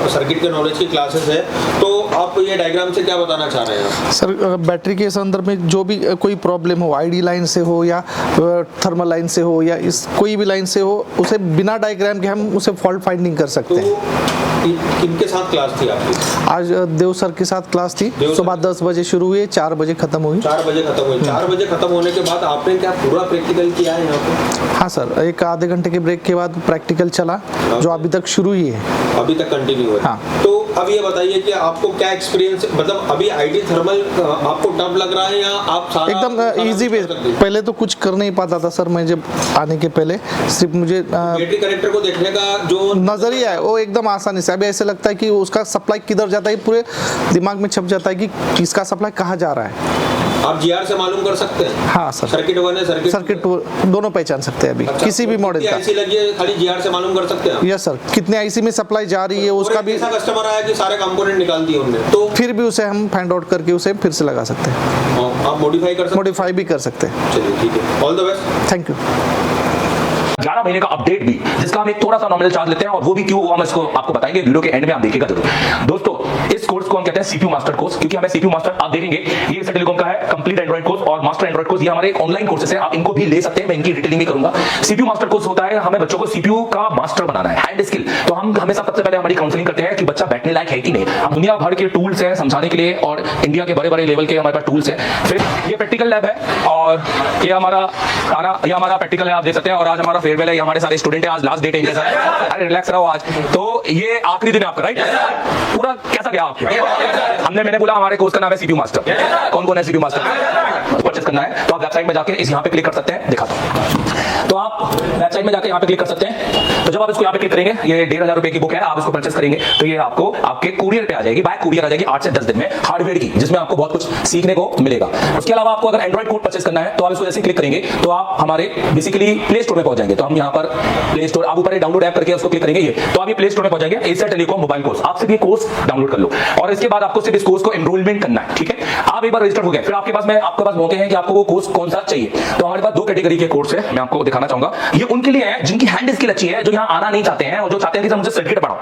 Circuit के knowledge की classes है, तो आप ये डायग्राम से क्या बताना चाह रहे हैं? सर बैटरी के संदर्भ में जो भी कोई प्रॉब्लम हो, आईडी लाइन से हो या थर्मल लाइन से हो या इस कोई भी लाइन से हो, उसे बिना डायग्राम के हम उसे फॉल्ट फाइंडिंग कर सकते हैं। किनके साथ क्लास थी आपकी? आज देव सर के साथ क्लास थी। सुबह 10 बजे शुरू हुई, 4 बजे खत्म हुई। 4 बजे खत्म हुई। 4 बजे खत्म होने के बाद आपने क्या पूरा प्रैक्टिकल किया है यहाँ पे? हाँ सर, एक आधे घंटे के ब्रेक के बाद प्रैक्टिकल चला, जो अभी तक शुरू ही है। अभी तक कंटिन्यू है। हाँ। तो अब ये बताइए कि आपको क्या एक्सपीरियंस, मतलब अभी आईडी थर्मल आपको टफ लग रहा है या आप सारा एकदम इजी वे? पहले तो कुछ कर नहीं पाता था सर, मैं जब आने के पहले सिर्फ मुझे बैटरी कनेक्टर को देखने का जो नजरिया है वो एकदम आसानी से, अभी ऐसे लगता है कि उसका सप्लाई किधर जाता है, पूरे दिमाग में छप जाता है कि किसका सप्लाई कहाँ जा रहा है। आप जीआर से मालूम कर सकते हैं? हाँ सर, सर्किट 1 है, सर्किट दोनों पहचान सकते हैं अभी। अच्छा, किसी भी मॉडल का आईसी लगी है, खाली जीआर से मालूम कर सकते हैं? यस सर, कितने आईसी में सप्लाई जा रही है उसका भी। ऐसा कस्टमर आया कि सारे कंपोनेंट निकाल दिए उन्होंने, तो फिर भी उसे हम फाइंड आउट करके उसे फिर से लगा सकते हैं। आप मॉडिफाई कर सकते हैं? मॉडिफाई भी कर सकते हैं। चलिए ठीक है, all the best. Thank you. 11 महीने का अपडेट भी, जिसका हम एक थोड़ा सा नॉमिनल चार्ज लेते हैं, और वो भी क्यों, वो हम इसको आपको बताएंगे वीडियो के एंड में, आप देखिएगा जरूर। दोस्तों, इस कोर्स को हम कहते हैं सीपीयू मास्टर कोर्स, क्योंकि हमें सीपीयू मास्टर, आप देखेंगे ये एसर टेलीकॉम का है कंप्लीट एंड्रॉइड कोर्स और मास्टर एंड्रॉइड कोर्स। ये हमारे ऑनलाइन कोर्सेस है, आप इनको भी ले सकते हैं, मैं इनकी डिटेलिंग भी करूंगा। सीपीयू मास्टर कोर्स होता है, हमें बच्चों को सीपीयू का मास्टर बनाना है, हैंड स्किल। तो हम हमेशा सबसे पहले हमारी काउंसलिंग करते हैं कि बच्चा बैठने लायक है कि नहीं। हम दुनिया भर के टूल्स हैं समझाने के लिए, और इंडिया के बड़े बड़े लेवल के हमारे पास टूल्स हैं। फिर ये प्रैक्टिकल लैब है, और ये हमारा प्रैक्टिकल है, आप देख सकते हैं। और आज हमारा फेयरवेल है, हमारे सारे स्टूडेंट है, आज लास्ट डेट है इनके साथ। अरे रिलैक्स रहो आज, तो ये आखिरी दिन है आपका, राइट? पूरा कैसा गया आपका? मैंने बोला हमारे कोर्स का नाम है सीपीयू मास्टर। कौन कौन है सीपीयू मास्टर? परचेस करना है तो आप वेबसाइट में जाके इस यहाँ पे क्लिक कर सकते हैं, दिखाता हूं। तो आप वेबसाइट में जाके यहाँ पे क्लिक कर सकते हैं। तो जब आप इसको यहाँ पे क्लिक करेंगे, ये 1500 रुपए की बुक है, आप इसको परचेस करेंगे तो ये आपको आपके कुरियर पे आ जाएगी, बाय कुरियर आ जाएगी 8 से 10 दिन में, हार्डवेयर की, जिसमें आपको बहुत कुछ सीखने को मिलेगा। उसके अलावा आपको अगर एंड्रॉइड कोड परचेस करना है तो आप इसको जैसे क्लिक करेंगे तो आप हमारे बेसिकली प्ले स्टोर में पहुंच जाएंगे। तो हम यहाँ पर प्ले स्टोर, आप ऊपर डाउनलोड ऐप करके उसको क्लिक करेंगे, ये तो आप ये प्ले स्टोर में पहुंच जाएंगे, एसर टेलीकॉम मोबाइल कोर्स। आप सिर्फ ये कोर्स डाउनलोड कर लो, और इसके बाद आपको सिर्फ इस कोर्स को एनरोलमेंट करना है, ठीक है? आप एक बार रजिस्टर हो गए, फिर आपके पास मौके हैं कि आपको वो कोर्स कौन सा चाहिए। तो हमारे पास 2 कैटेगरी के कोर्स है, मैं आपको दिखाना चाहूंगा। ये उनके लिए है जिनकी हैंड स्किल अच्छी है, जो यहाँ आना नहीं चाहते हैं और जो चाहते हैं कि सर मुझे सर्किट पढ़ाओ,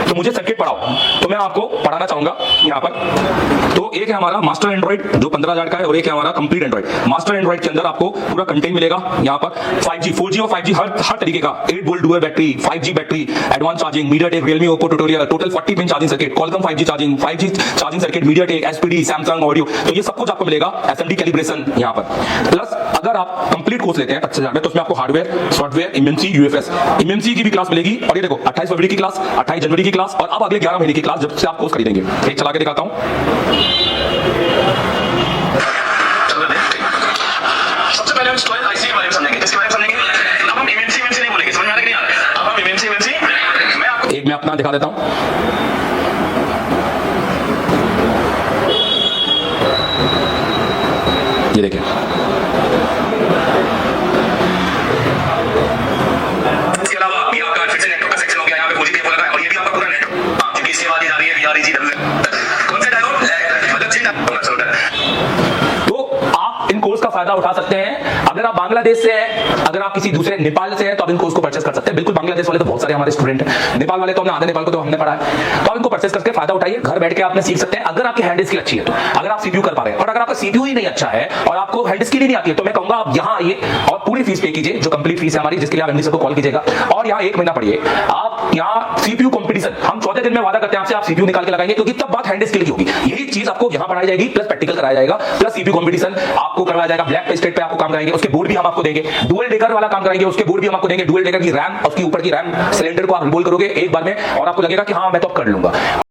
तो मुझे सर्किट पढ़ाओ, तो मैं आपको पढ़ाना चाहूंगा यहाँ पर। तो एक है हमारा मास्टर एंड्रॉइड जो 15,000 का है, और एक है हमारा कंप्लीट एंड्रॉइड। मास्टर एंड्रॉइड के अंदर आपको पूरा कंटेंट मिलेगा यहाँ पर, 5G 4G और 5G हर तरीके का, 8 volt dual battery, 5G battery, advance charging, MediaTek Realme Oppo tutorial, total 40 pin charging circuit, Qualcomm 5G charging, 5G charging circuit, MediaTek, SPD, Samsung audio, तो ये सब कुछ आपको मिलेगा। एसएमडी कैलिब्रेशन यहाँ पर। प्लस अगर आप कंप्लीट कोर्स लेते हैं 25,000 में, तो उसमें आपको hardware, software, MMC, UFS, MMC की भी क्लास मिलेगी। और ये देखो 28 फरवरी की क्लास, 28 जनवरी की क्लास, और अब अगले 11 महीने की क्लास जब से आप कोर्स खरीदेंगे। एक चला के दिखाता हूं। सबसे पहले हम स्टोरेज आईसी के बारे में समझेंगे, इसके बारे में समझेंगे। अब हम एमएमसी नहीं बोलेंगे, समझ में आ रहा है कि नहीं आ रहा है? अब हम एमएमसी मैं आपको एक मैं अपना दिखा देता हूं। ये देखिए, इसके अलावा ये आपका फिर से नेटवर्क का सेक्शन हो गया, यहाँ पे पॉजिटिव लगा है, और ये भी आपका पूरा नेटवर्क, हाँ, क्योंकि इसकी आवाज आ रही है VREGW, कौन से डायोड, मतलब जिन तो आप इन कोर्स का फायदा उठा सकते हैं। अगर आप बांग्लादेश से हैं, अगर आप किसी दूसरे नेपाल से हैं, तो आप इन कोर्स को परचेस कर सकते हैं। बिल्कुल, बांग्लादेश वाले तो बहुत सारे हमारे स्टूडेंट हैं, नेपाल वाले तो हमने आधे नेपाल को तो हमने पढ़ा है, तो आप इनको परचेस करके फायदा उठाइए, घर बैठ के आपने सीख सकते हैं। अगर आपकी हैंड स्किल अच्छी है, तो अगर आप सीपीयू कर पा रहे हैं, और अगर आपका सीपीयू ही नहीं अच्छा है और आपको हैंड स्किल ही नहीं आती है, तो मैं कहूंगा आप यहाँ आइए और पूरी फीस पे कीजिए, जो कंप्लीट फीस है हमारी, जिसके लिए आप एमडी सर को कॉल कीजिएगा, और यहाँ 1 महीना पढ़िए। आप यहाँ सीपीयू कंपटीशन, हम 14 दिन में वादा करते हैं आपसे, आप सीपीयू निकाल के लगाएंगे, क्योंकि तब बात हैंड स्किल की होगी। यही चीज आपको यहाँ पढ़ाई जाएगी, प्लस प्रैक्टिकल कराया जाएगा, प्लस सीपीयू कंपटीशन आपको करवाया जाएगा, ब्लैक पे स्टेट पे आपको काम कराएंगे, उसके बोर्ड भी हम आपको देंगे, डुअल डेकर वाला काम कराएंगे, उसके बोर्ड भी हम आपको देंगे, डुअल डेकर की रैम, उसके ऊपर की रैम सिलेंडर को आप रिमूव करोगे एक बार में, और आपको लगेगा कि हाँ मैं तो कर लूंगा।